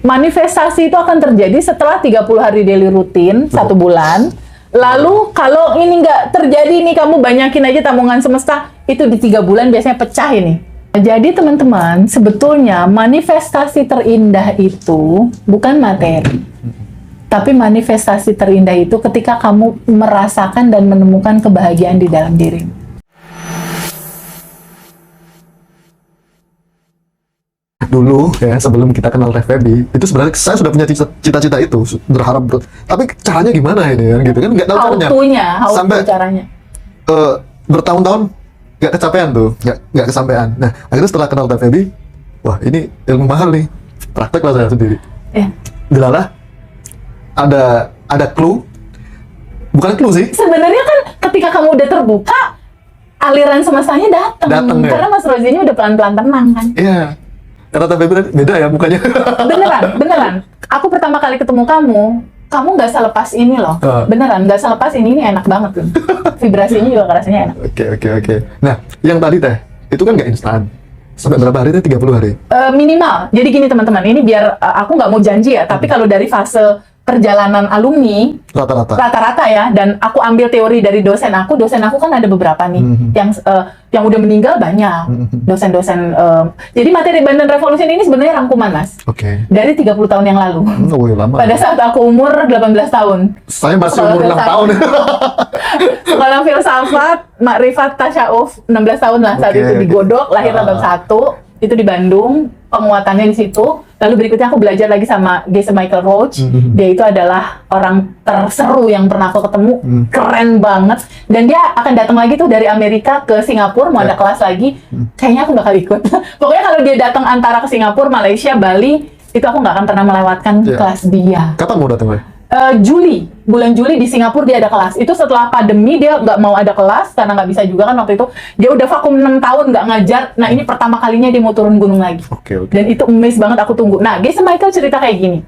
Manifestasi itu akan terjadi setelah 30 hari daily rutin, 1 bulan. Lalu kalau ini nggak terjadi nih, kamu banyakin aja tabungan semesta, itu di 3 bulan biasanya pecah ini. Jadi teman-teman, sebetulnya manifestasi terindah itu bukan materi. Tapi manifestasi terindah itu ketika kamu merasakan dan menemukan kebahagiaan di dalam dirimu. Dulu ya, sebelum kita kenal Teh Feby, itu sebenarnya saya sudah punya cita-cita itu, tapi caranya gimana ini ya, gitu kan, nggak tahu caranya. Sampai caranya. Bertahun-tahun nggak kecapean tuh, nggak kesampaian. Nah, akhirnya setelah kenal Teh Feby, wah ini ilmu mahal nih, praktek lah saya sendiri. Delalah, ada clue, bukan clue sih. Sebenarnya kan ketika kamu udah terbuka, aliran semestanya datang ya? Karena Mas Rozi ini udah pelan-pelan tenang kan. Iya. Karena Teh Feby beda ya mukanya. Beneran. Aku pertama kali ketemu kamu nggak selepas ini loh. Beneran, nggak selepas ini enak banget loh. Vibrasinya juga rasanya enak. Oke. Nah, yang tadi Teh, itu kan nggak instan. Sampai berapa hari Teh? 30 hari? Minimal. Jadi gini teman-teman, ini biar aku nggak mau janji ya, tapi kalau dari fase perjalanan alumni rata-rata ya, dan aku ambil teori dari dosen aku kan ada beberapa nih yang udah meninggal banyak dosen-dosen. Jadi materi Bandan Revolution ini sebenarnya rangkuman Mas. Dari 30 tahun yang lalu. Lama. Pada saat aku umur 18 tahun. Saya masih umur 6 tahun. Sekolah filsafat, makrifat, tasyawuf 16 tahun lah saat itu di Godok, lahir bab 1, itu di Bandung, penguatannya di situ. Lalu berikutnya aku belajar lagi sama Geshe Michael Roach. Dia itu adalah orang terseru yang pernah aku ketemu, keren banget. Dan dia akan datang lagi tuh dari Amerika ke Singapura, mau ada kelas lagi. Kayaknya aku bakal ikut. Pokoknya kalau dia datang antara ke Singapura, Malaysia, Bali, itu aku nggak akan pernah melewatkan kelas dia. Kapan mau datang lagi? Bulan Juli di Singapura dia ada kelas. Itu setelah pandemi dia nggak mau ada kelas karena nggak bisa juga kan waktu itu. Dia udah vakum 6 tahun nggak ngajar. Nah ini pertama kalinya dia mau turun gunung lagi. Dan itu amazed banget, aku tunggu. Nah Geshe Michael cerita kayak gini.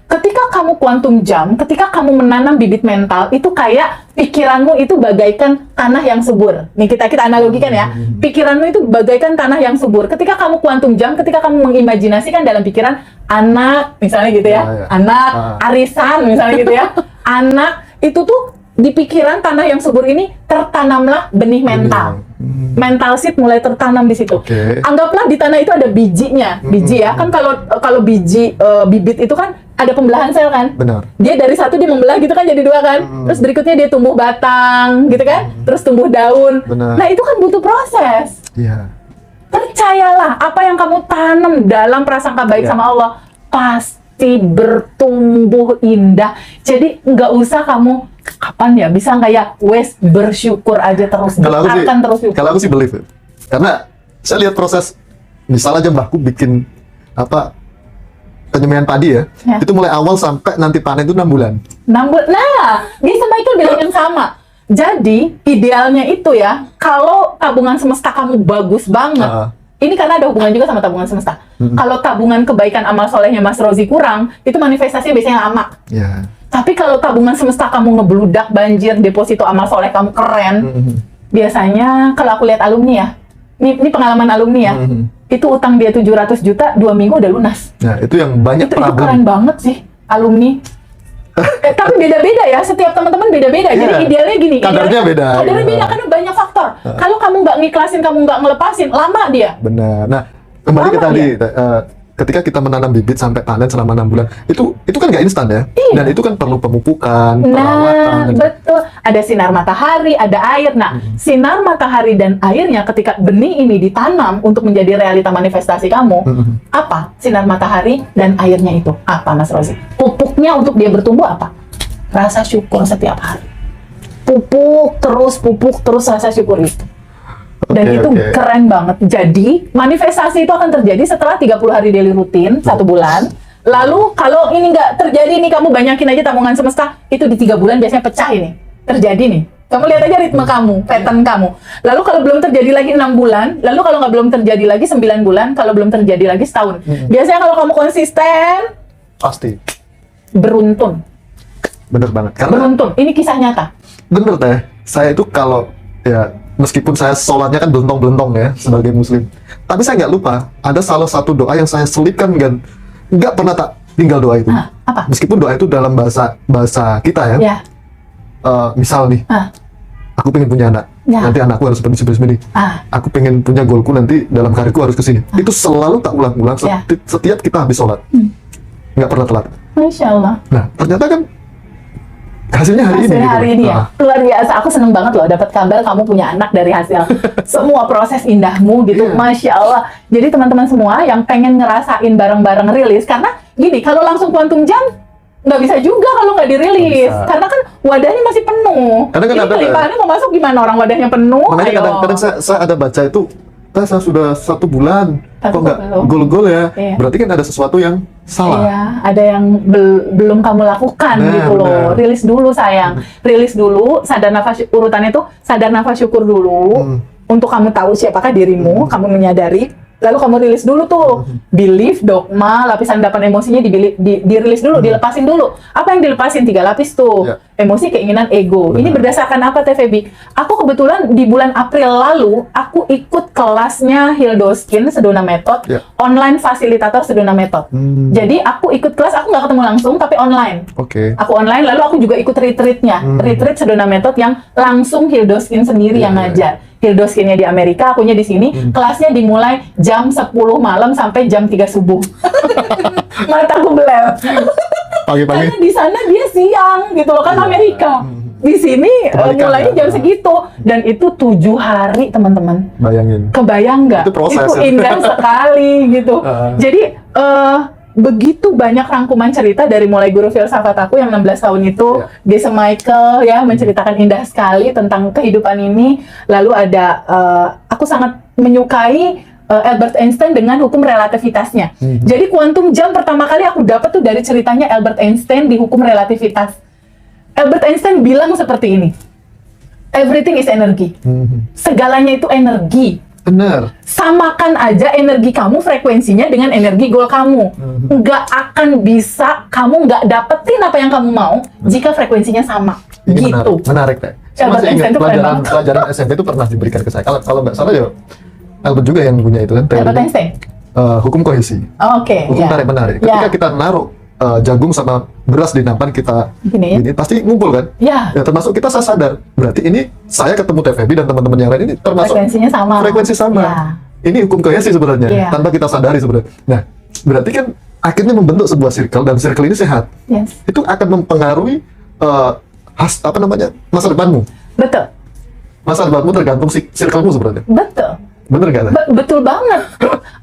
Ketika kamu quantum jump, ketika kamu menanam bibit mental, itu kayak pikiranmu itu bagaikan tanah yang subur. Nih kita analogikan ya. Pikiranmu itu bagaikan tanah yang subur. Ketika kamu quantum jump, ketika kamu mengimajinasikan dalam pikiran anak, misalnya gitu ya. Anak, arisan misalnya gitu ya. Anak itu tuh di pikiran tanah yang subur ini tertanamlah benih mental. Mental seed mulai tertanam di situ. Anggaplah di tanah itu ada bijinya. Biji ya. Kan kalau biji bibit itu kan ada pembelahan sel kan? Benar. Dia dari satu dia membelah gitu kan jadi 2 kan? Terus berikutnya dia tumbuh batang gitu kan? Terus tumbuh daun. Benar. Nah, itu kan butuh proses. Iya. Percayalah, apa yang kamu tanam dalam prasangka baik sama Allah pasti bertumbuh indah. Jadi nggak usah kamu kapan ya bisa nggak ya wes bersyukur aja terus. Kalau aku sih believe. Karena saya lihat proses, misalnya aja mbahku bikin penyemaian padi ya, itu mulai awal sampai nanti panen itu 6 bulan. 6 bulan. Nah, Geshe Michael bilang yang sama. Jadi, idealnya itu ya, kalau tabungan semesta kamu bagus banget, ini karena ada hubungan juga sama tabungan semesta. Kalau tabungan kebaikan amal solehnya Mas Rozi kurang, itu manifestasinya biasanya lama. Tapi kalau tabungan semesta kamu ngebludak, banjir, deposito amal soleh kamu keren, biasanya kalau aku lihat alumni ya, ini pengalaman alumni ya, itu utang dia 700 juta, 2 minggu udah lunas. Nah, itu yang banyak itu keren banget sih, alumni. Tapi beda-beda ya, setiap teman-teman beda-beda. Jadi idealnya gini, kadarnya beda. Kadarnya beda, karena banyak faktor. Kalau kamu nggak ngiklasin, kamu nggak ngelepasin, lama dia. Benar. Nah, kembali ke tadi, ketika kita menanam bibit sampai panen selama 6 bulan, itu kan nggak instan ya? Dan itu kan perlu pemupukan, perawatan. Betul. Ada sinar matahari, ada air. Nah, sinar matahari dan airnya ketika benih ini ditanam untuk menjadi realita manifestasi kamu, apa? Sinar matahari dan airnya itu apa, Mas Rozi? Pupuknya untuk dia bertumbuh apa? Rasa syukur setiap hari. Pupuk terus rasa syukur itu. Dan itu keren banget. Jadi, manifestasi itu akan terjadi setelah 30 hari daily rutin, 1 bulan. Lalu, kalau ini nggak terjadi nih, kamu banyakin aja tabungan semesta, itu di 3 bulan biasanya pecah ini. Terjadi nih. Kamu lihat aja ritme kamu, pattern kamu. Lalu kalau belum terjadi lagi 6 bulan, lalu kalau nggak belum terjadi lagi 9 bulan, kalau belum terjadi lagi setahun. Biasanya kalau kamu konsisten, pasti. Beruntun. Bener banget. Beruntun. Ini kisah nyata. Bener Teh. Saya itu kalau, ya, meskipun saya sholatnya kan belentong-belentong ya sebagai muslim, tapi saya nggak lupa ada salah satu doa yang saya selipkan dan nggak pernah tak tinggal doa itu. Apa? Meskipun doa itu dalam bahasa kita ya. Ya. Misal nih, aku pengen punya anak, nanti anakku harus seperti ini. Aku pengen punya goalku nanti dalam karirku harus kesini. Itu selalu tak ulang-ulang setiap kita habis sholat. Nggak pernah telat. Masya Allah. Nah, ternyata kan hasilnya hari ini ya. Luar biasa. Aku seneng banget loh dapat kabar kamu punya anak dari hasil semua proses indahmu gitu. Masya Allah. Jadi teman-teman semua yang pengen ngerasain bareng-bareng rilis, karena gini, kalau langsung Quantum Jam nggak bisa juga kalau nggak dirilis, karena kan wadahnya masih penuh. Karena kan ini kelimpahannya mau masuk gimana, orang wadahnya penuh. Makanya kadang-kadang saya ada baca itu, saya sudah 1 bulan kok nggak gol-gol ya. Berarti kan ada sesuatu yang salah. Iya, ada yang belum kamu lakukan gitu loh. Rilis dulu sayang, rilis dulu. Sadar nafas, urutannya tuh sadar nafas syukur dulu. Untuk kamu tahu siapakah dirimu, kamu menyadari. Lalu kamu rilis dulu tuh, belief, dogma, lapisan 8 emosinya dirilis dulu, dilepasin dulu. Apa yang dilepasin? 3 lapis tuh. Emosi, keinginan, ego. Ini berdasarkan apa, TVB? Aku kebetulan di bulan April lalu, aku ikut kelasnya Hildoskin Sedona Method, online fasilitator Sedona Method. Jadi aku ikut kelas, aku nggak ketemu langsung, tapi online. Aku online, lalu aku juga ikut retreatnya, retreat Sedona Method yang langsung Hildoskin sendiri yang ngajar. Hildoskinnya di Amerika, akunya di sini. Kelasnya dimulai jam 10 malam sampai jam 3 subuh. Mataku belel. Pagi-pagi. Karena di sana dia siang gitu loh, kan Amerika. Di sini mulainya jam segitu, dan itu 7 hari teman-teman. Bayangin. Kebayang nggak? Itu proses. Itu indah sekali gitu. Jadi begitu banyak rangkuman cerita dari mulai guru filsafat aku yang 16 tahun itu, Gesa Michael ya, menceritakan indah sekali tentang kehidupan ini. Lalu ada aku sangat menyukai Albert Einstein dengan hukum relativitasnya. Jadi Quantum Jam pertama kali aku dapat tuh dari ceritanya Albert Einstein di hukum relativitas. Albert Einstein bilang seperti ini, everything is energy. Segalanya itu energi. Benar. Samakan aja energi kamu, frekuensinya dengan energi goal kamu. Nggak akan bisa kamu nggak dapetin apa yang kamu mau jika frekuensinya sama. Ini gitu. Menarik deh. Saya masih ingat pelajaran SMP itu pernah diberikan ke saya. Kalau nggak salah ya, Albert juga yang punya itu kan. Albert Einstein. Hukum kohesi. Hukum tarik-menarik. Ketika kita naruh jagung sama beras di nampan kita gini, pasti ngumpul kan? Ya, termasuk kita sadar. Berarti ini saya ketemu TVB dan teman-teman yang lain ini termasuk frekuensinya sama. Frekuensi sama. Ini hukum kohesi sebenarnya, tanpa kita sadari sebenarnya. Nah, berarti kan akhirnya membentuk sebuah circle, dan circle ini sehat. Itu akan mempengaruhi masa depanmu. Betul. Masa depanmu tergantung circlemu sebenarnya. Betul. Bener nggak? Betul banget.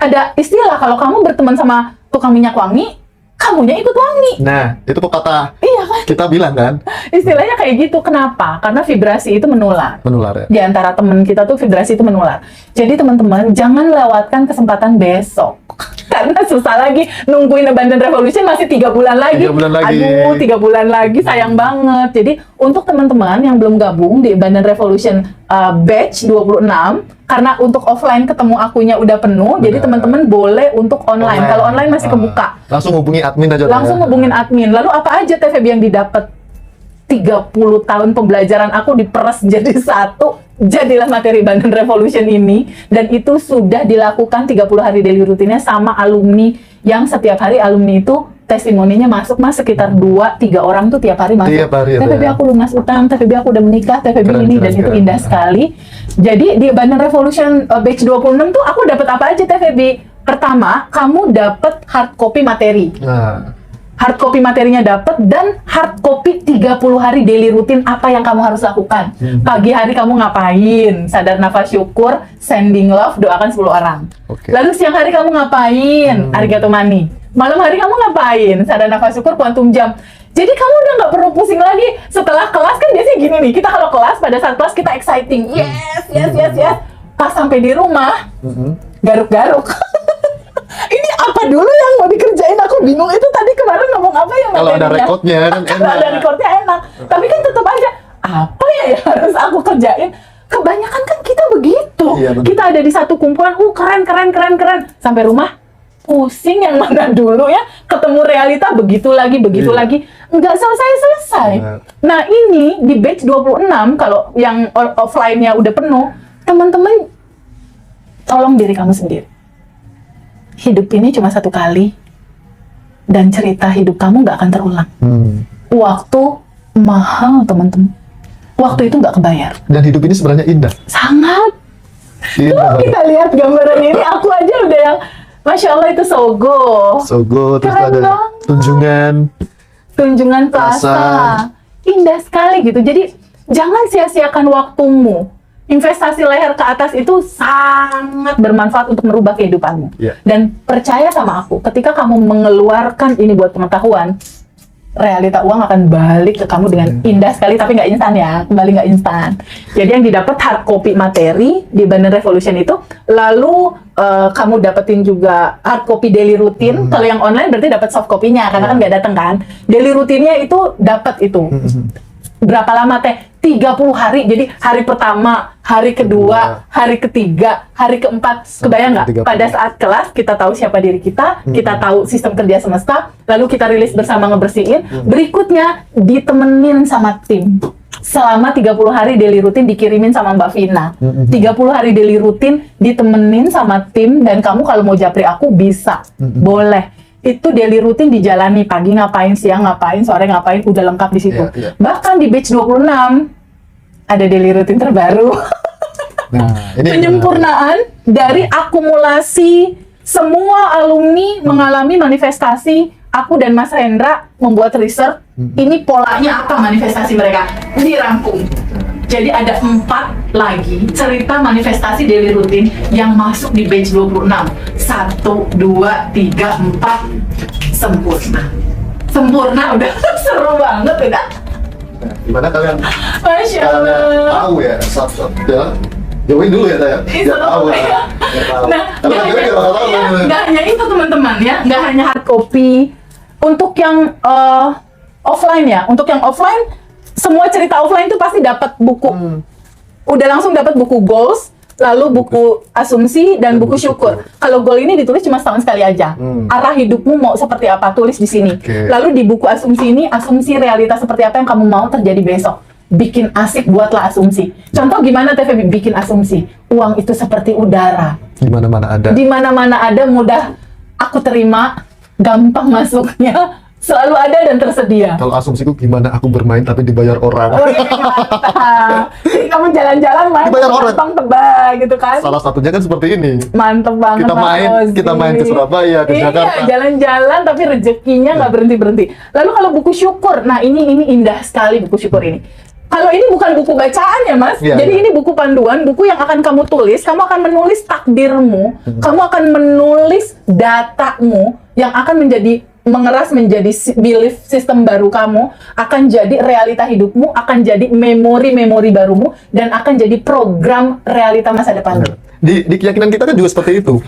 Ada istilah kalau kamu berteman sama tukang minyak wangi, kamunya ikut wangi. Nah, itu pepatah. Iya kan? Kita bilang kan. Istilahnya kayak gitu. Kenapa? Karena vibrasi itu menular. Menular ya. Di antara teman kita tuh vibrasi itu menular. Jadi teman-teman jangan lewatkan kesempatan besok. Karena susah lagi nungguin Abundant Revolution masih 3 bulan lagi. 3 bulan lagi. Aduh, 3 bulan lagi, sayang banget. Jadi untuk teman-teman yang belum gabung di Abundant Revolution batch 26, karena untuk offline ketemu akunya udah penuh, jadi teman-teman boleh untuk online. Kalau online masih kebuka. Langsung hubungi admin aja. Langsung hubungin admin. Lalu apa aja TVB yang didapat? 30 tahun pembelajaran aku diperas jadi satu, jadilah materi Abundant Revolution ini. Dan itu sudah dilakukan 30 hari daily rutinnya sama alumni yang setiap hari alumni itu testimoninya masuk sekitar 2-3 orang tuh tiap hari masuk. TVB aku lunas utang, TVB aku udah menikah, TVB ini, dan itu indah sekali. Jadi di Abundant Revolution batch 26 tuh aku dapat apa aja TVB? Pertama, kamu dapat hard copy materi. Hard copy materinya dapat, dan hard copy 30 hari daily rutin apa yang kamu harus lakukan. Pagi hari kamu ngapain? Sadar nafas syukur, sending love, doakan 10 orang. Lalu siang hari kamu ngapain? Arigato mani. Malam hari kamu ngapain? Sadar nafas syukur, Quantum Jam. Jadi kamu udah nggak perlu pusing lagi. Setelah kelas kan biasanya gini nih, kita kalau kelas, pada saat kelas kita exciting. Yes. Pas sampai di rumah, garuk-garuk. Ini apa dulu yang mau dikerjain? Aku bingung. Itu tadi kemarin ngomong apa yang kalau ada rekodnya kan enak. Kalau ada rekodnya enak. Tapi kan tetap aja, apa ya yang harus aku kerjain? Kebanyakan kan kita begitu. Kita ada di satu kumpulan, keren. Sampai rumah, pusing yang mana dulu ya. Ketemu realita begitu lagi. Nggak selesai. Nah ini di batch 26, kalau yang offline-nya udah penuh, teman-teman tolong diri kamu sendiri. Hidup ini cuma satu kali. dan cerita hidup kamu nggak akan terulang. Waktu mahal, teman-teman. Waktu itu nggak kebayar. Dan hidup ini sebenarnya indah. Sangat. Indah. Kita lihat gambaran ini, aku aja udah yang Masya Allah itu Sogo. Sogo, terus Keren ada banget. Tunjungan Plaza. Indah sekali gitu. Jadi jangan sia-siakan waktumu. Investasi leher ke atas itu sangat bermanfaat untuk merubah kehidupanmu. Yeah. Dan percaya sama aku, ketika kamu mengeluarkan ini buat pengetahuan, realita uang akan balik ke kamu dengan indah sekali, tapi nggak instan ya, kembali nggak instan. Jadi yang didapat hard copy materi di Bandan Revolution itu, lalu kamu dapetin juga hard copy daily routine. Kalau yang online berarti dapat soft copy-nya, karena kan nggak datang kan. Daily routine-nya itu dapat itu. Berapa lama teh? 30 hari. Jadi hari pertama, hari kedua, hari ketiga, hari keempat. Kebayang nggak? 30. Pada saat kelas kita tahu siapa diri kita, kita tahu sistem kerja semesta, lalu kita rilis bersama ngebersihin. Berikutnya ditemenin sama tim. Selama 30 hari daily rutin dikirimin sama Mbak Vina. 30 hari daily rutin ditemenin sama tim, dan kamu kalau mau japri aku bisa. Boleh. Itu daily rutin dijalani, pagi ngapain, siang ngapain, sore ngapain, udah lengkap di situ. Bahkan di batch 26 ada daily rutin terbaru. Nah, ini Penyempurnaan dari akumulasi semua alumni mengalami manifestasi. Aku dan Mas Rendra membuat research. Ini polanya apa manifestasi mereka? Dirangkum. Jadi ada 4 lagi cerita manifestasi daily rutin yang masuk di batch 26. 1, 2, 3, 4. Sempurna. Sempurna udah seru banget udah. Nah, gimana kalian? Masya Allah. Tahu ya, ya. Jauhin dulu ya, Taya. Iya, Tahu ya. ya. Nah, Kalau nggak jauhin, nggak tahu. nggak hanya itu teman-teman ya, nggak hanya hard copy. Untuk yang offline ya, untuk yang offline, semua cerita offline itu pasti dapat buku. Udah langsung dapat buku goals, lalu buku asumsi dan buku syukur. Kalau goal ini ditulis cuma setahun sekali aja. Arah hidupmu mau seperti apa, tulis di sini. Lalu di buku asumsi ini, asumsi realitas seperti apa yang kamu mau terjadi besok. Bikin asik, buatlah asumsi. Contoh gimana TV bikin asumsi? Uang itu seperti udara. Di mana-mana ada. Di mana-mana ada, mudah aku terima, gampang masuknya, selalu ada dan tersedia. Kalau asumsiku gimana aku bermain tapi dibayar orang. Oh iya, mantap. Jadi kamu jalan-jalan main, Dibayar orang. gampang tebak gitu kan. Salah satunya kan seperti ini. Mantep banget. Kita main ke Surabaya, ke Jakarta. Iya, jalan-jalan tapi rezekinya nggak berhenti-berhenti. Lalu kalau buku syukur, nah ini indah sekali buku syukur ini. Kalau ini bukan buku bacaan ya Mas, jadi ini buku panduan, buku yang akan kamu tulis, kamu akan menulis takdirmu, kamu akan menulis datamu yang akan mengeras menjadi belief system baru kamu, akan jadi realita hidupmu, akan jadi memori-memori barumu, dan akan jadi program realita masa depanmu. Di keyakinan kita kan juga seperti itu.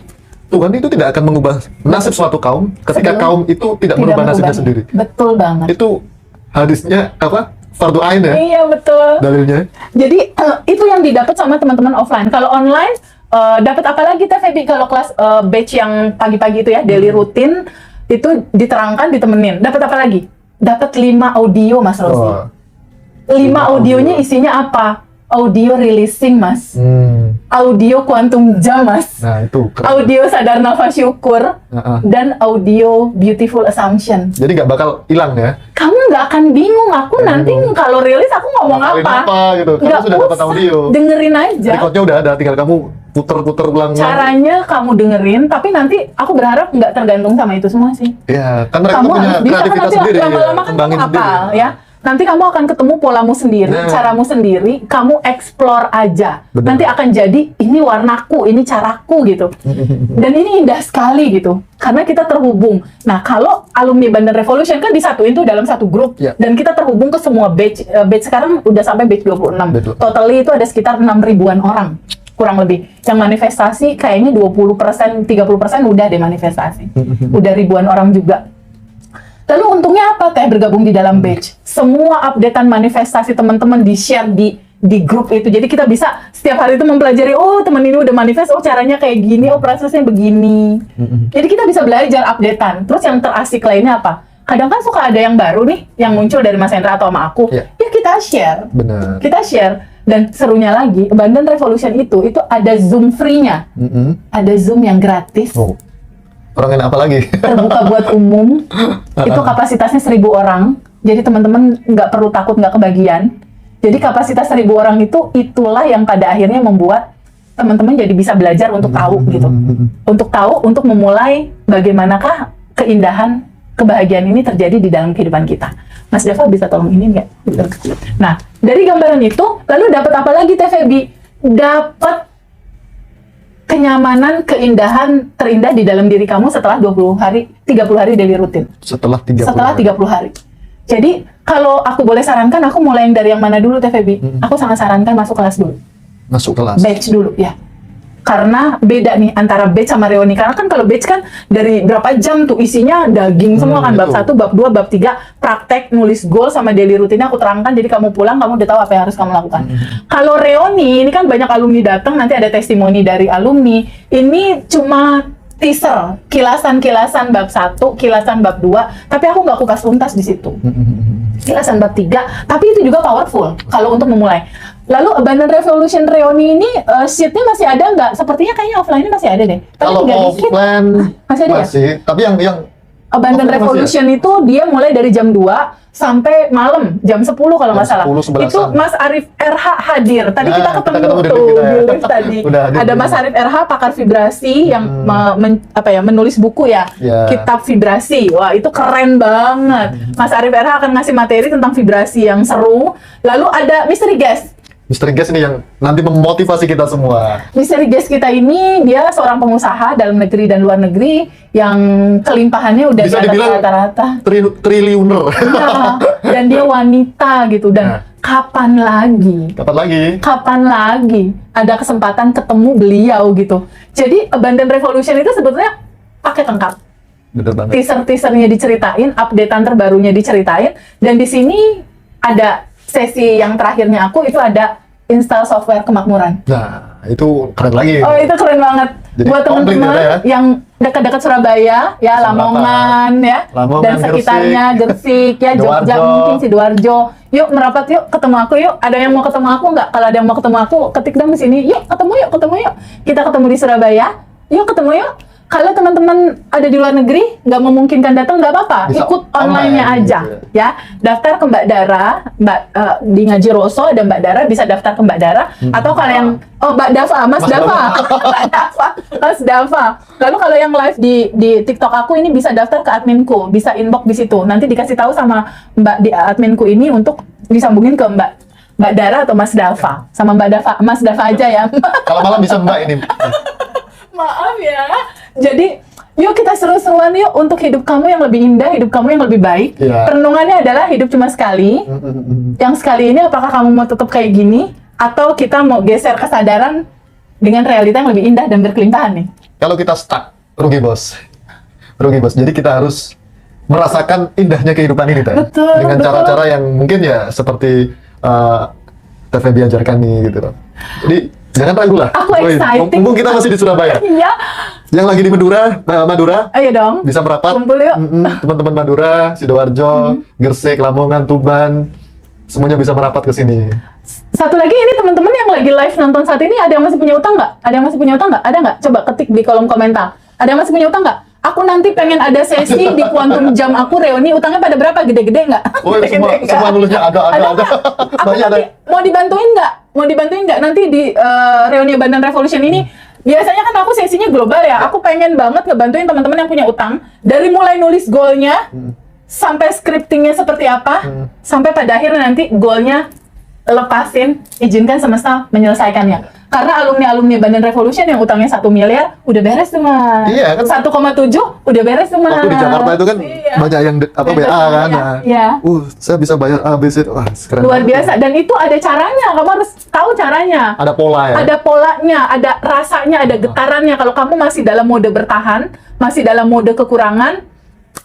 Tuhan itu tidak akan mengubah nasib suatu kaum ketika kaum itu tidak merubah nasibnya sendiri. Betul banget. Itu hadisnya apa? Fardu ain ya? Iya betul. Dalilnya. Jadi itu yang didapat sama teman-teman offline. Kalau online dapat apa lagi Teh Febi? Kalau kelas batch yang pagi-pagi itu ya, daily rutin itu diterangkan, ditemenin. Dapat apa lagi? Dapat 5 audio Mas Rosi. 5 audionya isinya apa? Audio releasing Mas. Audio quantum jam Mas. Nah itu keren. Audio sadar nafas syukur. Dan audio beautiful assumption. Jadi nggak bakal hilang ya? Kamu nggak akan bingung, aku nanti kalau rilis aku ngomong apa gitu. Kamu sudah dapat audio. Dengerin aja. Recordnya udah ada, tinggal kamu puter-puter ulang. Caranya kamu dengerin, tapi nanti aku berharap nggak tergantung sama itu semua sih. Iya, kan mereka Kamu punya harus bisa kan kreativitas nanti sendiri. lama-lama kan kamu hafal ya. Nanti kamu akan ketemu polamu sendiri, caramu sendiri, kamu explore aja. Benar. Nanti akan jadi, ini warnaku, ini caraku gitu. Dan ini indah sekali gitu, karena kita terhubung. Nah, kalau alumni Bandan Revolution kan disatuin tuh dalam satu grup, dan kita terhubung ke semua batch. Batch sekarang udah sampai batch 26. Betul. Totally itu ada sekitar 6.000-an orang, kurang lebih. Yang manifestasi kayaknya 20%, 30% udah deh manifestasi. Udah ribuan orang juga. Lalu untungnya apa Teh bergabung di dalam batch? Semua updatean manifestasi teman-teman di-share di grup itu. Jadi kita bisa setiap hari itu mempelajari, oh teman ini udah manifest, oh caranya kayak gini, oh prosesnya begini. Jadi kita bisa belajar updatean. Terus yang terasik lainnya apa? Kadang kan suka ada yang baru nih, yang muncul dari Mas Hendra atau sama aku. Ya kita share. Benar. Kita share. Dan serunya lagi, Bandan Revolution itu ada Zoom free-nya. Ada Zoom yang gratis. Orang enak apa lagi? terbuka buat umum. Itu kapasitasnya 1.000 orang. Jadi teman-teman nggak perlu takut nggak kebagian. Jadi kapasitas 1.000 orang itulah yang pada akhirnya membuat teman-teman jadi bisa belajar untuk tahu gitu. Untuk tahu, untuk memulai bagaimanakah keindahan, kebahagiaan ini terjadi di dalam kehidupan kita. Mas Dava bisa tolong ini nggak? Nah, dari gambaran itu, lalu dapat apa lagi Teh Feby? Dapat kenyamanan, keindahan terindah di dalam diri kamu setelah 30 hari daily rutin. Setelah 30 hari. Jadi, kalau aku boleh sarankan, aku mulai dari yang mana dulu, Teh Feby? Aku sangat sarankan masuk kelas dulu. Masuk kelas? Batch dulu, ya. Karena beda nih antara batch sama reuni. Karena kan kalau batch kan dari berapa jam tuh isinya daging semua kan. Bab 1, bab 2, bab 3, praktek, nulis goal sama daily rutinnya aku terangkan. Jadi kamu pulang, kamu udah tahu apa yang harus kamu lakukan. Kalau reuni, ini kan banyak alumni datang, nanti ada testimoni dari alumni. Ini cuma teaser, kilasan-kilasan bab 1, kilasan bab 2, tapi aku nggak kupas tuntas di situ. Kilasan bab 3, tapi itu juga powerful kalau untuk memulai. Lalu Abundant Revolution Reuni ini sheet-nya masih ada nggak? Sepertinya kayaknya offline-nya masih ada deh. Tapi kalau nggak di-sheet. offline Masih ada ya? tapi yang Abundant offline Revolution itu dia mulai dari jam 2 sampai malam jam 10 kalau nggak salah. 10, Itu Mas Arif RH hadir. Tadi Nah, kita kita ketemu ketemu di tuh lift kita ya. di lift tadi. Udah hadir Ada di Mas lift. Arif RH pakar vibrasi yang menulis buku ya, Ya. kitab vibrasi. Wah, itu keren banget. Mas Arif RH akan ngasih materi tentang vibrasi yang seru. Lalu ada mystery guest. Misteri Guest ini yang nanti memotivasi kita semua. Mystery guest kita ini dia seorang pengusaha dalam negeri dan luar negeri yang kelimpahannya udah Bisa di atas dibilang rata-rata. triliuner. Nah, dan dia wanita gitu. Dan Nah. kapan lagi ada kesempatan ketemu beliau gitu. Jadi Abundant Revolution itu sebetulnya paket lengkap. Bener banget. Teaser-teasernya diceritain, updatean terbarunya diceritain, dan di sini ada sesi yang terakhirnya aku itu ada install software kemakmuran. Nah, itu keren lagi. Oh, itu keren banget. Jadi Buat komplit teman-teman ya. yang dekat-dekat Surabaya, ya Lamongan, ya, Lamongan, dan sekitarnya, Gresik, ya Jogja, Sidoarjo. mungkin Sidoarjo. Yuk merapat, yuk ketemu aku, yuk. Ada yang mau ketemu aku nggak? Kalau ada yang mau ketemu aku, ketik dong di sini. Yuk ketemu yuk. Kita ketemu di Surabaya. Yuk ketemu yuk. Kalau teman-teman ada di luar negeri, nggak memungkinkan datang, nggak apa-apa. Bisa Ikut online-nya online, aja, gitu ya. Daftar ke Mbak Dara, di Ngaji Roso ada Mbak Dara, bisa daftar ke Mbak Dara. Atau kalau yang, Mbak Dava, Mas Dava. Mbak Dava, Mas Dava. Lalu kalau yang live di TikTok aku ini bisa daftar ke adminku, bisa inbox di situ. Nanti dikasih tahu sama Mbak di adminku ini untuk disambungin ke Mbak Dara atau Mas Dava. Sama Mbak Dava, Mas Dava aja ya. Kalau malam bisa Mbak ini. Maaf ya. Jadi, yuk kita seru-seruan yuk untuk hidup kamu yang lebih indah, hidup kamu yang lebih baik. Iya. Renungannya adalah hidup cuma sekali. Yang sekali ini apakah kamu mau tetap kayak gini, atau kita mau geser kesadaran dengan realita yang lebih indah dan berkelimpahan nih? Kalau kita stuck, rugi bos. Jadi kita harus merasakan indahnya kehidupan ini, Teh. Betul, Dengan betul. cara-cara yang mungkin ya seperti TV diajarkan nih gitu loh. Jadi jangan ragu lah. Aku excited. Mumpung kita masih di Surabaya. Iya. Yang lagi di Madura, Ayo dong. bisa merapat. Kumpul yuk. Teman-teman Madura, Sidoarjo, Gresik, Lamongan, Tuban, semuanya bisa merapat ke sini. Satu lagi, ini teman-teman yang lagi live nonton saat ini, ada yang masih punya utang nggak? Ada yang masih punya utang nggak? Ada nggak? Coba ketik di kolom komentar. Ada yang masih punya utang nggak? Aku nanti pengen ada sesi di Quantum Jam aku reuni, utangnya pada berapa? Gede-gede nggak? Oh, semua nulisnya ada. nggak? Aku Banyak nanti ada. mau dibantuin nggak? Nanti di reuni Abundant Revolution ini, biasanya kan aku sesinya global ya. Aku pengen banget ngebantuin teman-teman yang punya utang, dari mulai nulis goalnya, sampai scriptingnya seperti apa, sampai pada akhirnya nanti goalnya lepasin, izinkan semesta menyelesaikannya. Karena alumni-alumni Abundant Revolution yang utangnya 1 miliar, udah beres tuh, Mas. Iya, kan? 1,7 udah beres tuh, Mas. Waktu di Jakarta itu kan Iya. banyak yang Bebas BA kan. banyak, Nah, iya. saya bisa bayar A, B, C. Wah, keren. Luar banget. biasa, dan itu ada caranya. Kamu harus tahu caranya. Ada pola ya. Ada polanya, ada rasanya, ada getarannya. Kalau kamu masih dalam mode bertahan, masih dalam mode kekurangan,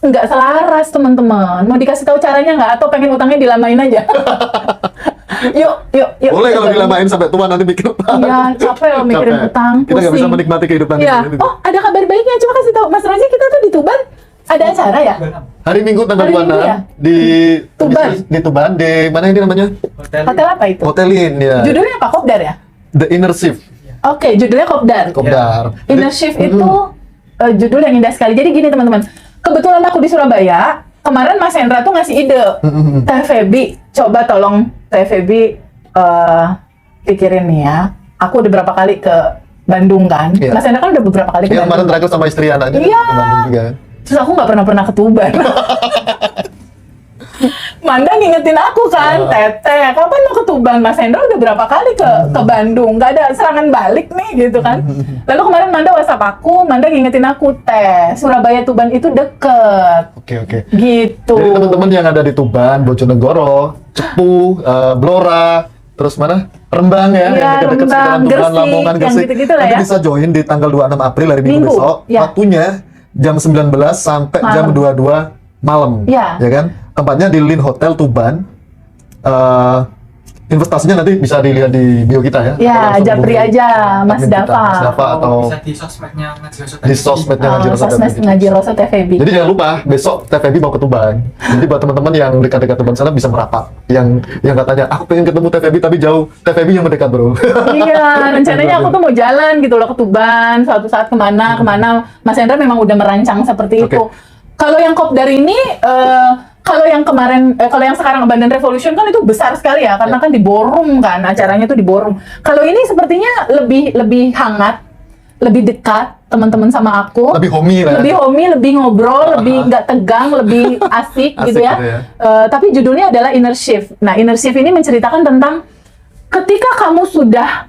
nggak selaras, teman-teman. Mau dikasih tahu caranya nggak? Atau pengen utangnya dilamain aja? Yuk. Boleh kalau Coba. dilamain sampai tua nanti mikir utang. Iya, capek loh mikirin Capek. utang, Kita nggak bisa pusing. menikmati kehidupan Iya. ini. Oh, ada kabar baiknya. Coba kasih tahu, Mas Rozi, kita tuh di Tuban ada acara ya? Hari Minggu tanggal Hari 26 Minggu ya? di Tuban. Di Tuban, di mana ini namanya? Hotel apa itu? Hotelin ya. Judulnya apa? Kopdar ya? The Inner Shift. Oke, judulnya Kopdar. Kopdar. Inner Shift itu judul yang indah sekali. Jadi gini teman-teman, kebetulan aku di Surabaya, kemarin Mas Hendra tuh ngasih ide, Teh Feby, coba tolong Teh Feby pikirin nih ya. Aku udah berapa kali ke Bandung kan, Mas Hendra kan udah beberapa kali ke Bandung. Bandung. Kemarin terakhir sama istri anaknya ke Bandung juga. Terus aku nggak pernah ke Tuban. Manda ngingetin aku kan, Teteh, kapan mau ke Tuban? Mas Hendra udah berapa kali ke Bandung, nggak ada serangan balik nih gitu kan. Lalu kemarin Manda WhatsApp aku, Manda ngingetin aku, Teh, Surabaya Tuban itu deket. Oke. Gitu. Jadi teman-teman yang ada di Tuban, Bojonegoro, Cepu, Blora, terus mana? Rembang ya, Iya, yang dekat-dekat sekitaran Rembang, Tuban, Gresik, Lamongan, yang Gresik. gitu-gitu lah Nanti ya. bisa join di tanggal 26 April hari Minggu Minggu, besok. ya. Waktunya jam 19 sampai jam 22 malam. Ya. Ya kan? Tempatnya di Lin Hotel Tuban. Investasinya nanti bisa dilihat di bio kita ya. Ya, Langsung japri hubungi aja, admin Mas kita, Dava. Mas Dava atau bisa di sosmednya Ngaji Roso di sosmednya Ngaji Roso Sosmed TV. Ngaji Roso Teh Feby. Jadi jangan lupa besok TVB mau ke Tuban. Jadi buat teman-teman yang dekat-dekat Tuban sana bisa merapat. Yang katanya aku pengen ketemu TVB tapi jauh, TVB yang mendekat bro. Iya, rencananya aku tuh mau jalan gitu loh ke Tuban, suatu saat kemana. Mas Hendra memang udah merancang seperti itu. Kalau yang Kopdar ini, kalau yang kemarin, kalau yang sekarang Abandon Revolution kan itu besar sekali ya, karena kan di Ballroom kan, acaranya tuh di Ballroom. Kalau ini sepertinya lebih hangat, lebih dekat teman-teman sama aku. Lebih homey lah. Lebih homey, lebih ngobrol, lebih nggak tegang, lebih asik gitu ya. Gitu ya. Tapi judulnya adalah Inner Shift. Nah, Inner Shift ini menceritakan tentang ketika kamu sudah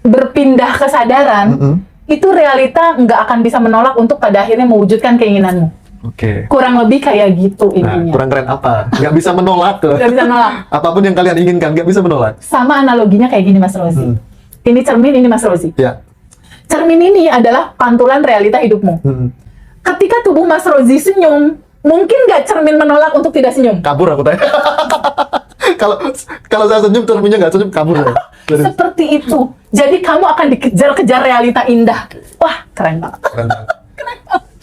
berpindah kesadaran, itu realita nggak akan bisa menolak untuk pada akhirnya mewujudkan keinginanmu. Oke. Kurang lebih kayak gitu Nah, intinya. kurang keren apa? Nggak bisa menolak tuh. Nggak bisa nolak. Apapun yang kalian inginkan, nggak bisa menolak. Sama analoginya kayak gini Mas Rozi. Ini cermin, ini Mas Rozi. Ya. Cermin ini adalah pantulan realita hidupmu. Ketika tubuh Mas Rozi senyum, mungkin nggak cermin menolak untuk tidak senyum? Kabur aku tanya. Kalau saya senyum, cerminnya nggak senyum, kabur ya. Seperti itu. Jadi kamu akan dikejar-kejar realita indah. Wah, keren banget. Keren banget.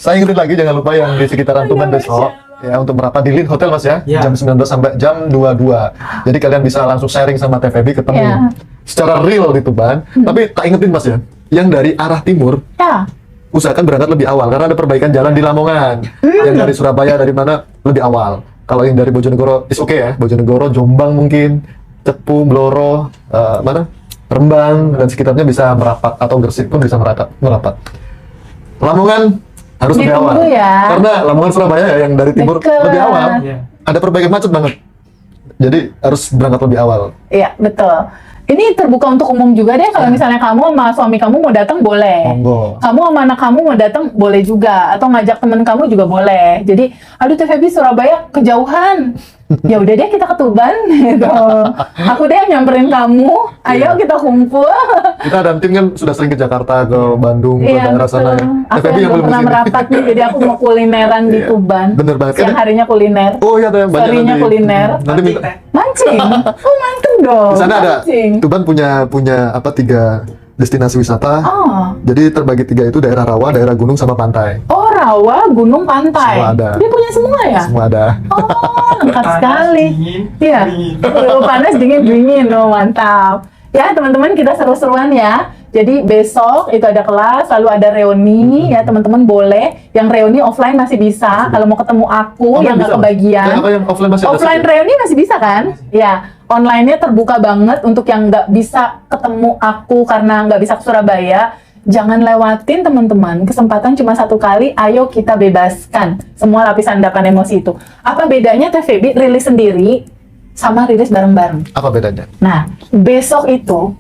Saya ingetin lagi, jangan lupa yang di sekitaran Tuban besok ya untuk merapat di Lin Hotel Mas ya, Ya. jam 19 sampai jam 22. Jadi kalian bisa langsung sharing sama TVB, ketemu Ya. secara real di Tuban. Tapi tak ingetin Mas ya, yang dari arah timur Ya, usahakan berangkat lebih awal karena ada perbaikan jalan di Lamongan. Yang dari Surabaya dari mana lebih awal. Kalau yang dari Bojonegoro is oke ya, Bojonegoro, Jombang mungkin, Cepu, Bloro, mana? Rembang dan sekitarnya bisa merapat atau Gresik pun bisa merapat. Lamongan harus lebih awal. Ditunggu ya. Karena Lamongan Surabaya ya, yang dari timur Deket. lebih awal. Iya. Ada perbaikan macet banget. Jadi harus berangkat lebih awal. iya betul. Ini terbuka untuk umum juga deh. Kalau misalnya kamu sama suami kamu mau datang boleh. Monggo. Kamu sama anak kamu mau datang boleh juga. Atau ngajak temen kamu juga boleh. Jadi, aduh Teh Feby Surabaya kejauhan. Ya udah deh kita ke Tuban gitu. Aku deh yang nyamperin kamu. Ayo kita kumpul. Kita dan tim kan sudah sering ke Jakarta, ke Bandung, ke Iya daerah sana betul. ya. Aku TVB yang belum pernah kesini. merapat nih. Jadi aku mau kulineran di Iya. Tuban. Bener banget. Siang harinya kuliner. Oh iya, Teh, banyak Sorry-nya nanti. kuliner. Nanti minta. Mancing. Oh mantep dong. Di sana ada Mancing. Tuban punya apa 3 destinasi wisata. Oh. Jadi terbagi 3 itu daerah rawa, daerah gunung sama pantai. Oh, rawa, gunung, pantai. Semua ada. Dia punya semua ya? Semua ada. Oh, lengkap Panas, sekali. dingin, Iya. dingin. Oh, panas, dingin. Oh, mantap. Ya, teman-teman, kita seru-seruan ya. Jadi besok itu ada kelas, lalu ada reuni ya, teman-teman boleh. Yang reuni offline masih bisa. Kalau mau ketemu aku Online yang nggak bisa, Mas? kebagian. Apa yang offline masih ada? Offline reuni masih bisa kan? Ya, online-nya terbuka banget untuk yang nggak bisa ketemu aku karena nggak bisa ke Surabaya. Jangan lewatin teman-teman, kesempatan cuma 1 kali, ayo kita bebaskan semua lapisan endapan emosi itu. Apa bedanya TVB rilis sendiri sama rilis bareng-bareng? Apa bedanya? Nah, besok itu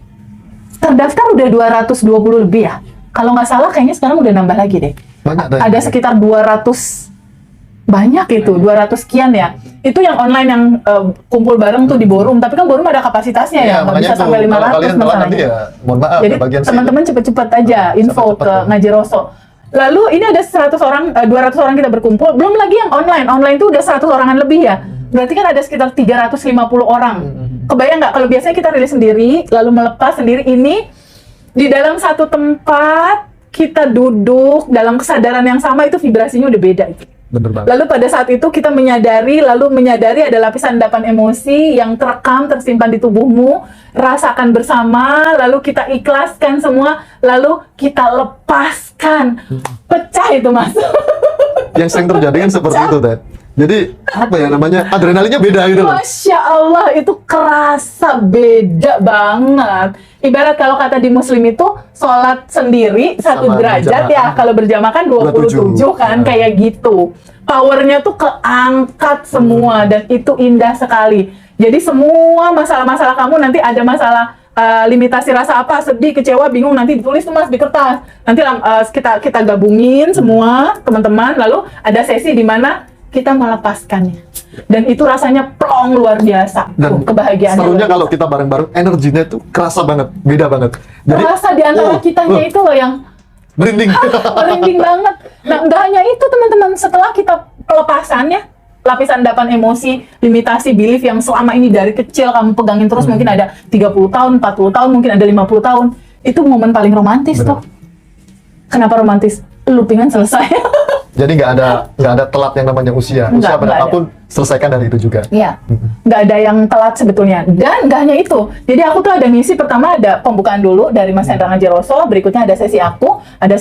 terdaftar udah 220 lebih ya. Kalau nggak salah kayaknya sekarang udah nambah lagi deh. Banyak deh. Ada sekitar 200, banyak itu, 200 sekian ya. Itu yang online yang kumpul bareng tuh di Ballroom, tapi kan Ballroom ada kapasitasnya ya, nggak bisa Iya, itu, sampai kalau 500 kalian telat nanti masalahnya. ya, mohon maaf Jadi ya, bagian sini. teman-teman cepet-cepet aja info cepet-cepet ke ya. Ngaji Roso. Lalu ini ada 100 orang, 200 orang kita berkumpul, belum lagi yang online. Online tuh udah 100 orangan lebih ya. Berarti kan ada sekitar 350 orang. Kebayang nggak kalau biasanya kita rilis sendiri, lalu melepas sendiri, ini di dalam satu tempat kita duduk dalam kesadaran yang sama, itu vibrasinya udah beda itu. Bener banget. Lalu pada saat itu kita menyadari ada lapisan endapan emosi yang terekam, tersimpan di tubuhmu, rasakan bersama, lalu kita ikhlaskan semua, lalu kita lepaskan. Pecah itu, Mas. Yang sering terjadi kan seperti itu, Teh. Jadi apa ya namanya, adrenalinnya beda gitu loh. Masya Allah, itu kerasa beda banget. Ibarat kalau kata di Muslim itu sholat sendiri satu Sama derajat berjamaah. ya, kalau berjamaah kan 27 kan, Nah. kayak gitu. Powernya tuh keangkat semua dan itu indah sekali. Jadi semua masalah-masalah kamu, nanti ada masalah limitasi rasa apa, sedih, kecewa, bingung, nanti ditulis tuh, Mas, di kertas. Nanti kita gabungin semua teman-teman, lalu ada sesi di mana kita melepaskannya. Dan itu rasanya plong, luar biasa. Dan Kebahagiaan. serunya kalau kita bareng-bareng, energinya tuh kerasa banget, beda banget. Jadi Rasa di antara kitanya itu loh yang merinding. merinding banget. Nah, nggak hanya itu, teman-teman. Setelah kita pelepasannya, lapisan endapan emosi, limitasi belief yang selama ini dari kecil kamu pegangin terus, mungkin ada 30 tahun, 40 tahun, mungkin ada 50 tahun. Itu momen paling romantis tuh. Kenapa romantis? Loopingan selesai. Jadi nggak ada telat yang namanya usia. Usia Nggak berapapun selesaikan dari itu juga. Iya, nggak ada yang telat sebetulnya. Dan nggak hanya itu. Jadi aku tuh ada misi, pertama ada pembukaan dulu dari Mas Hendra Ngajiroso, berikutnya ada sesi aku, ada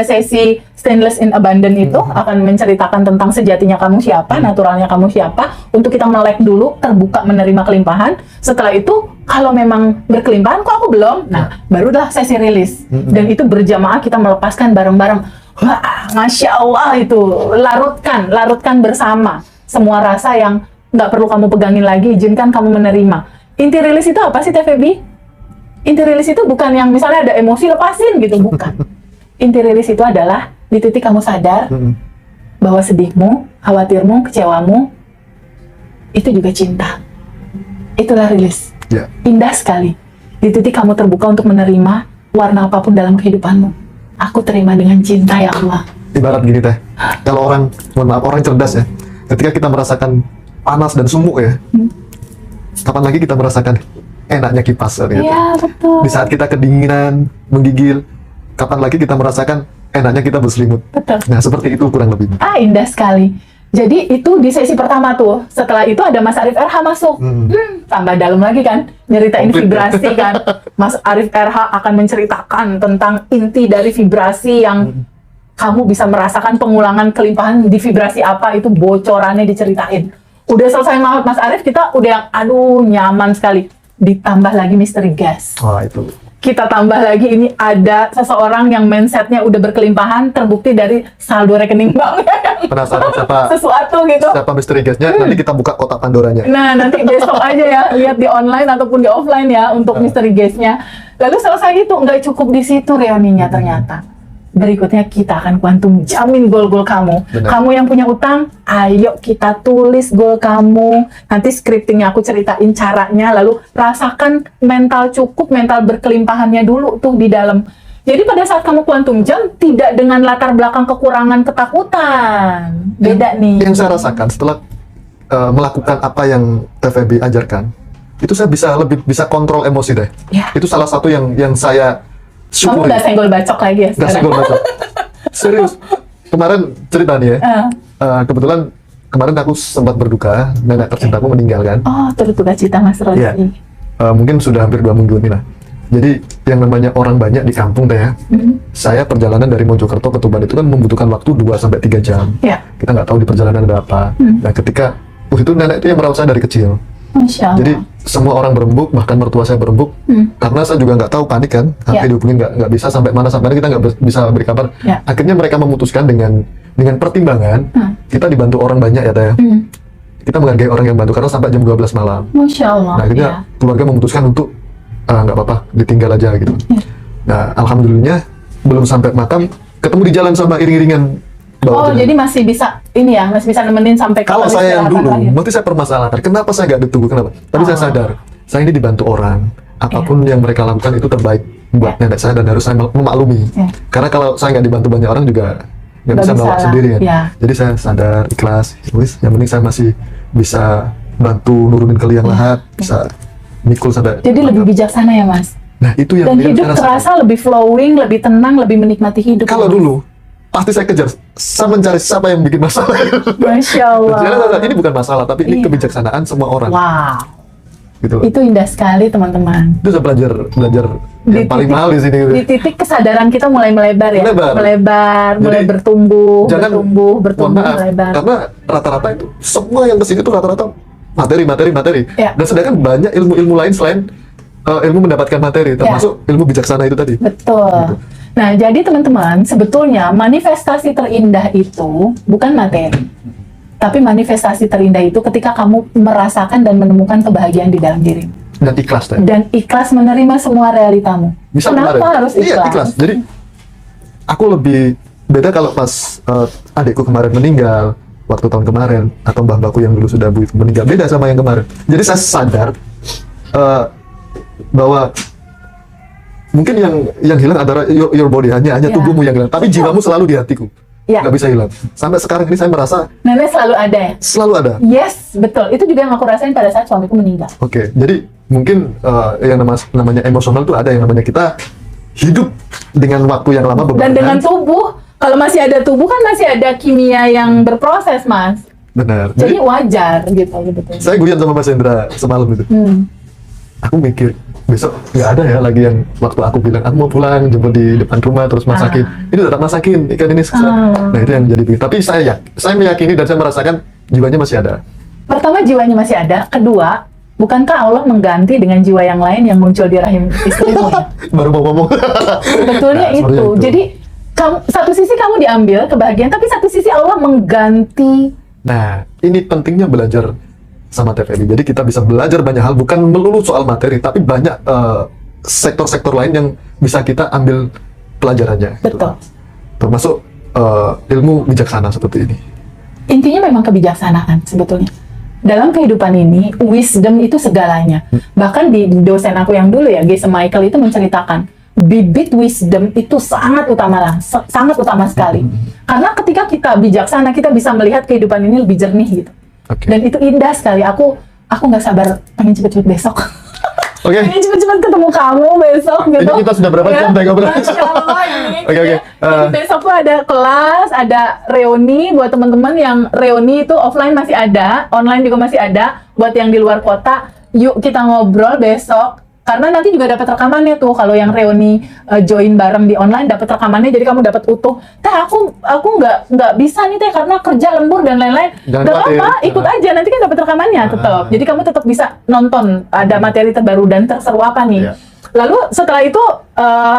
sesi Stainless in Abundant itu akan menceritakan tentang sejatinya kamu siapa, naturalnya kamu siapa, untuk kita melek dulu, terbuka menerima kelimpahan. Setelah itu, kalau memang berkelimpahan, kok aku belum? Nah, barulah sesi rilis. Dan itu berjamaah kita melepaskan bareng-bareng. Wah, Masya Allah itu, larutkan bersama semua rasa yang nggak perlu kamu pegangin lagi, izinkan kamu menerima. Inti rilis itu apa sih, Teh Feby? Inti rilis itu bukan yang misalnya ada emosi lepasin gitu, bukan. Inti rilis itu adalah di titik kamu sadar bahwa sedihmu, khawatirmu, kecewamu itu juga cinta. Itulah rilis. Ya. Indah sekali. Di titik kamu terbuka untuk menerima warna apapun dalam kehidupanmu. Aku terima dengan cinta, ya Allah. Ibarat gini, Teh. Kalau mohon maaf, orang cerdas ya. Ketika kita merasakan panas dan sumuk ya, kapan lagi kita merasakan enaknya kipas gitu. Iya, betul. Di saat kita kedinginan, menggigil, kapan lagi kita merasakan enaknya kita berselimut. Betul. Nah, seperti itu kurang lebih. Indah sekali. Jadi itu di sesi pertama tuh. Setelah itu ada Mas Arif RH masuk. Tambah dalam lagi kan, nyeritain Komplit. vibrasi kan. Mas Arif RH akan menceritakan tentang inti dari vibrasi yang kamu bisa merasakan pengulangan kelimpahan di vibrasi apa, itu bocorannya diceritain. Udah selesai Mas Arif, kita udah yang nyaman sekali. Ditambah lagi misteri gas. Wah, itu. Kita tambah lagi, ini ada seseorang yang mindsetnya udah berkelimpahan, terbukti dari saldo rekening banknya yang Penasaran siapa sesuatu gitu. siapa misteri gasnya? Nanti kita buka kotak Pandoranya. Nah, nanti besok aja ya, lihat di online ataupun di offline ya untuk misteri guest-nya. Lalu selesai itu, nggak cukup di situ reuninya ternyata. Berikutnya kita akan kuantum jamin goal-goal kamu. Benar. Kamu yang punya utang, ayo kita tulis goal kamu. Nanti scriptingnya aku ceritain caranya, lalu rasakan mental cukup, mental berkelimpahannya dulu tuh di dalam. Jadi pada saat kamu kuantum jam, tidak dengan latar belakang kekurangan ketakutan. Beda nih. Yang saya rasakan setelah melakukan apa yang TVB ajarkan, itu saya bisa kontrol emosi deh. Ya. Itu salah satu yang saya Kamu syukuri. udah senggol bacok lagi ya Nggak sekarang? senggol bacok. Serius. Kemarin cerita nih ya. Kebetulan kemarin aku sempat berduka, nenek tercintaku meninggal kan. Oh, turut duka cita Mas Rodi. Iya. Mungkin sudah hampir 2 minggu ini lah. Jadi yang namanya orang banyak di kampung deh ya. Saya perjalanan dari Mojokerto ke Tuban itu kan membutuhkan waktu 2-3 jam. Iya. Kita nggak tahu di perjalanan ada apa. Nah ketika itu nenek itu yang merawat saya dari kecil. Masya Allah. Jadi semua orang berembuk, bahkan mertua saya berembuk. Karena saya juga nggak tahu, panik kan. HP Ya. dihubungin nggak bisa, sampai mana kita nggak bisa beri kabar. Ya. Akhirnya mereka memutuskan dengan pertimbangan kita dibantu orang banyak ya Teh. Kita menghargai orang yang bantu karena sampai jam 12 malam. Masya Allah. Nah akhirnya ya. keluarga memutuskan untuk nggak apa-apa, ditinggal aja gitu. Nah alhamdulillah belum sampai makam ketemu di jalan sama iring-iringan bawa Oh, jenazah. jadi masih bisa ini ya, masih bisa nemenin sampai ke Kalau saya yang peristirahatan dulu, terakhir. nanti saya permasalahkan, kenapa saya nggak ditunggu, kenapa? Tapi saya sadar, saya ini dibantu orang, apapun yang mereka lakukan itu terbaik buat nenek saya dan harus saya memaklumi. Ya. Karena kalau saya nggak dibantu banyak orang juga nggak Nggak bisa bisa bawa lah. sendiri kan. Ya. Jadi saya sadar, ikhlas, wis, yang penting saya masih bisa bantu nurunin ke liang lahat, bisa mikul sampai. Jadi lebih bijaksana ya Mas. Nah itu yang Dan yang hidup saya rasakan. terasa lebih flowing, lebih tenang, lebih menikmati hidup. Kalau Mas. dulu pasti saya kejar. Saya mencari siapa yang bikin masalah. Masya Allah. Ternyata ini bukan masalah, tapi ini Iya. kebijaksanaan semua orang. Wow. Gitu. Itu indah sekali teman-teman. Itu saya belajar Di yang paling titik- mahal di sini. Gitu. Di titik kesadaran kita mulai melebar ya. Melebar. Mulai Jadi, bertumbuh, Jangan, mohon bertumbuh, maaf, melebar. karena rata-rata itu semua yang kesini itu rata-rata materi. Ya. Dan sedangkan banyak ilmu-ilmu lain selain ilmu mendapatkan materi, termasuk ilmu bijaksana itu tadi. Betul. Nah, jadi teman-teman, sebetulnya manifestasi terindah itu bukan materi. Tapi manifestasi terindah itu ketika kamu merasakan dan menemukan kebahagiaan di dalam diri. Dan ikhlas tadi. Dan ikhlas menerima semua realitamu. Misal Kenapa kemarin, harus iya, ikhlas? ikhlas. Jadi aku lebih beda kalau pas adikku kemarin meninggal waktu tahun kemarin, atau mbah-mbahku yang dulu sudah buyut meninggal, beda sama yang kemarin. Jadi saya sadar bahwa mungkin yang hilang adalah your body, hanya Ya. tubuhmu yang hilang, tapi jiwamu selalu di hatiku. Ya. Nggak bisa hilang. Sampai sekarang ini saya merasa Nenek selalu ada ya? selalu ada. Yes, betul. Itu juga yang aku rasain pada saat suamiku meninggal. Oke, jadi mungkin yang namanya emosional itu ada yang namanya kita hidup dengan waktu yang lama Dan bebarengan. dengan tubuh, kalau masih ada tubuh kan masih ada kimia yang berproses, Mas. Benar. Jadi wajar gitu. Saya guyon sama Mas Hendra semalam itu. Aku mikir besok nggak ada ya lagi yang waktu aku bilang aku mau pulang jemput di depan rumah terus masakin. Ini tetap masakin ikan ini. Nah itu yang jadi pikir. Tapi saya meyakini dan saya merasakan jiwanya masih ada. Pertama, jiwanya masih ada. Kedua, bukankah Allah mengganti dengan jiwa yang lain yang muncul di rahim istrimu? Ya? Baru mau ngomong. Sebetulnya Nah, itu. Jadi satu sisi kamu diambil kebahagiaan, tapi satu sisi Allah mengganti. Nah, ini pentingnya belajar sama TVB. Jadi kita bisa belajar banyak hal, bukan melulu soal materi, tapi banyak sektor-sektor lain yang bisa kita ambil pelajarannya. Betul. Termasuk ilmu bijaksana seperti ini. Intinya memang kebijaksanaan sebetulnya. Dalam kehidupan ini, wisdom itu segalanya. Bahkan di dosen aku yang dulu ya, Gese Michael itu menceritakan, bibit wisdom itu sangat utama lah, sangat utama sekali. Karena ketika kita bijaksana, kita bisa melihat kehidupan ini lebih jernih gitu. Oke. Dan itu indah sekali. Aku nggak sabar pengen cepet-cepet besok. Oke. Pengen cepet-cepet ketemu kamu besok gitu. Ini kita sudah berapa jam tadi ngobrol? Masya Allah ini. Oke. Jadi besok tuh ada kelas, ada reuni buat teman-teman yang reuni itu offline masih ada, online juga masih ada. Buat yang di luar kota, yuk kita ngobrol besok. Karena nanti juga dapat rekamannya tuh, kalau yang reuni join bareng di online dapat rekamannya, jadi kamu dapat utuh. Teh aku nggak bisa nih teh karena kerja lembur dan lain-lain. Jangan Gak khawatir. apa, ikut aja nanti kan dapat rekamannya tetap. Jadi kamu tetap bisa nonton ada materi terbaru dan terseru apa nih. Iya. Lalu setelah itu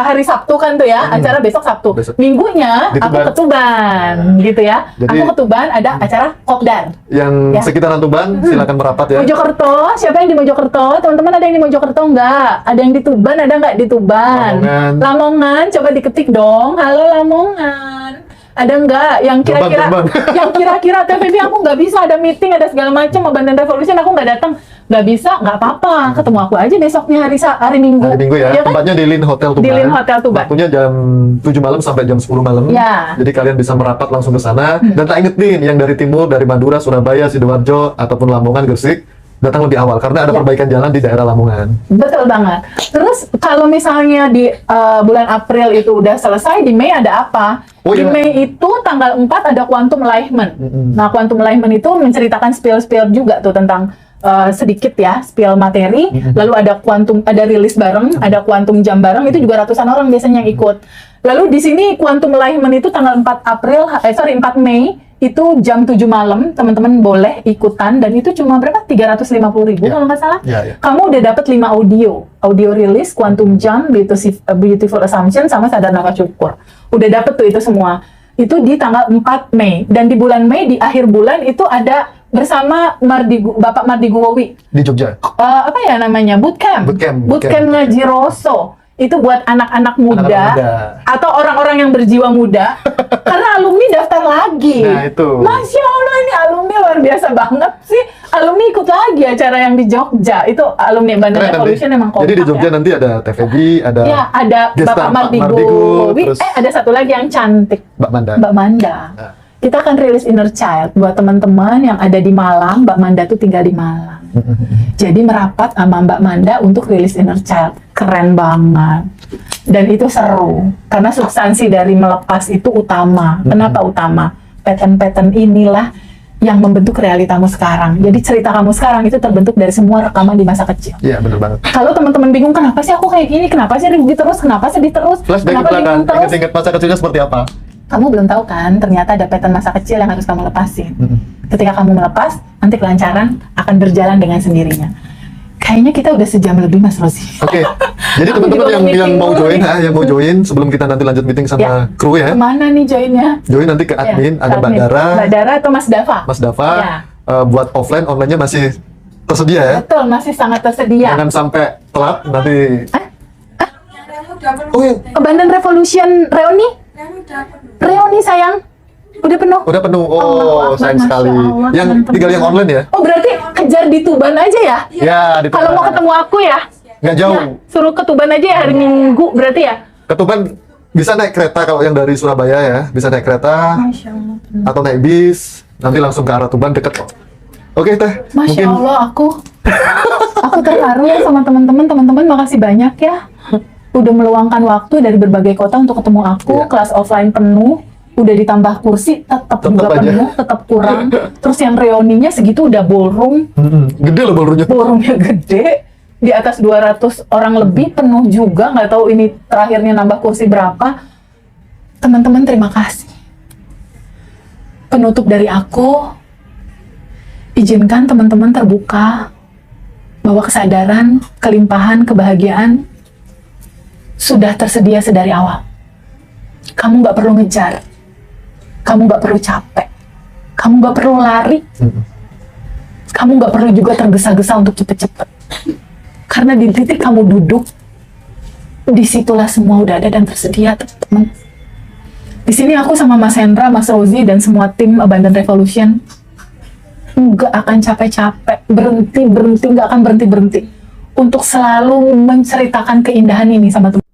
hari Sabtu kan tuh ya, acara besok Sabtu. Besok. Minggunya Di aku Tuban. ke Tuban gitu ya. Jadi- Aku ke Tuban ada acara kopdar. Yang Ya. sekitaran Tuban, silakan merapat ya. Mojokerto, siapa yang di Mojokerto? Teman-teman ada yang di Mojokerto nggak? Ada yang di Tuban, ada nggak di Tuban? Lamongan. Coba diketik dong. Halo Lamongan. Ada nggak yang kira-kira Jombang. yang kira-kira TVB aku nggak bisa, ada meeting, ada segala macam, Bandan Revolution aku nggak datang. Nggak bisa, nggak apa-apa. Ketemu aku aja besoknya hari Minggu. Hari Minggu ya, Iya kan? tempatnya di Lin Hotel Tuban. Di Lin Hotel Tuban. Waktunya jam 7 malam sampai jam 10 malam. Ya. Jadi kalian bisa merapat langsung ke sana. Dan tak ingetin yang dari timur, dari Madura, Surabaya, Sidoarjo, ataupun Lamongan, Gresik, datang lebih awal karena ada Ya. perbaikan jalan di daerah Lamongan. Betul banget. Terus kalau misalnya di bulan April itu udah selesai, di Mei ada apa? Oh, Di iya. Mei itu tanggal 4 ada Quantum Alignment. Nah, Quantum Alignment itu menceritakan spill-spill juga tuh tentang sedikit ya, spill materi. Lalu ada rilis bareng, ada quantum jam bareng, itu juga ratusan orang biasanya yang ikut. Lalu di sini Quantum Alignment itu tanggal 4 Mei itu jam 7 malam, teman-teman boleh ikutan, dan itu cuma berapa? 350.000 Ya. kalau nggak salah. Ya. Kamu udah dapat 5 audio release, Quantum Jump, Beautiful Assumption, sama Sadar Naga Syukur. Udah dapet tuh itu semua. Itu di tanggal 4 Mei. Dan di bulan Mei, di akhir bulan, itu ada bersama Bapak Mardi Guwowi. Di Jogja. Apa ya namanya? Bootcamp Ngaji Rosso. Itu buat anak-anak muda, Anak-anak muda. atau orang-orang yang berjiwa muda. Karena alumni daftar lagi. Nah, itu. Masya Allah, ini alumni luar biasa banget sih. Alumni ikut lagi acara yang di Jogja. Itu alumni Bandan Keren nanti. Revolution emang kompak Jadi di Jogja ya. nanti ada TVB, ada Ya, ada Gestar Bapak Pak Mardigu. Mardigu, terus Ada satu lagi yang cantik, Mbak Manda. Mbak Manda. Nah. Kita akan rilis Inner Child buat teman-teman yang ada di Malang. Mbak Manda tuh tinggal di Malang. Jadi merapat sama Mbak Manda untuk rilis Inner Child. Keren banget. Dan itu seru. Karena substansi dari melepas itu utama. Kenapa utama? Pattern-pattern inilah yang membentuk realitamu sekarang. Jadi cerita kamu sekarang itu terbentuk dari semua rekaman di masa kecil. Iya, bener banget. Kalau teman-teman bingung, kenapa sih aku kayak gini? Kenapa sih rugi terus? Kenapa sedih terus? Flashback ke Kenapa belakang, bingung terus? ingat-ingat masa kecilnya seperti apa? Kamu belum tahu kan, ternyata ada pattern masa kecil yang harus kamu lepasin. Ketika kamu melepas, nanti kelancaran akan berjalan dengan sendirinya. Kayaknya kita udah sejam lebih, Mas Rozi. Oke. Jadi Aku teman-teman juga yang mau meeting mau dulu join, nih. yang mau join sebelum kita nanti lanjut meeting sama Ya. kru ya. Kemana nih joinnya? Join nanti ke admin, ada Mbak admin. Dara, Mbak Dara atau Mas Dava? Mas Dava. Ya. Buat offline, online-nya masih tersedia ya. Betul, masih sangat tersedia. Jangan sampai telat nanti. Udah Oh iya, Abandon Revolution Reuni? Reuni sayang. Udah penuh? udah penuh. Allahu Oh, Akbar, sayang Masya sekali. Allah, Yang teman-teman. tinggal yang online ya? Oh berarti kejar di Tuban aja ya? Ya, di Kalau mau ketemu aku ya? nggak jauh. Ya, suruh ke Tuban aja ya hari Minggu berarti ya? Ke Tuban bisa naik kereta kalau yang dari Surabaya ya, bisa naik kereta Masya Allah. atau naik bis. Nanti langsung ke arah Tuban deket kok. Oke teh, Masya mungkin Allah, aku terharu ya sama teman-teman. Teman-teman makasih banyak ya. Udah meluangkan waktu dari berbagai kota untuk ketemu aku. Iya. Kelas offline penuh. Udah ditambah kursi, tetap juga aja. penuh, tetap kurang. Terus yang reuninya segitu udah ballroom. gede loh ballroomnya. Ballroomnya gede. Di atas 200 orang lebih, penuh juga. Nggak tahu ini terakhirnya nambah kursi berapa. Teman-teman terima kasih. Penutup dari aku, izinkan teman-teman terbuka bahwa kesadaran, kelimpahan, kebahagiaan sudah tersedia sedari awal. Kamu nggak perlu ngejar, kamu nggak perlu capek, kamu nggak perlu lari, kamu nggak perlu juga tergesa-gesa untuk cepet-cepet. Karena di titik kamu duduk, disitulah semua udah ada dan tersedia, teman-teman. Di sini aku sama Mas Hendra, Mas Rozi, dan semua tim Abandon Revolution nggak akan capek-capek, berhenti, nggak akan berhenti untuk selalu menceritakan keindahan ini sama teman.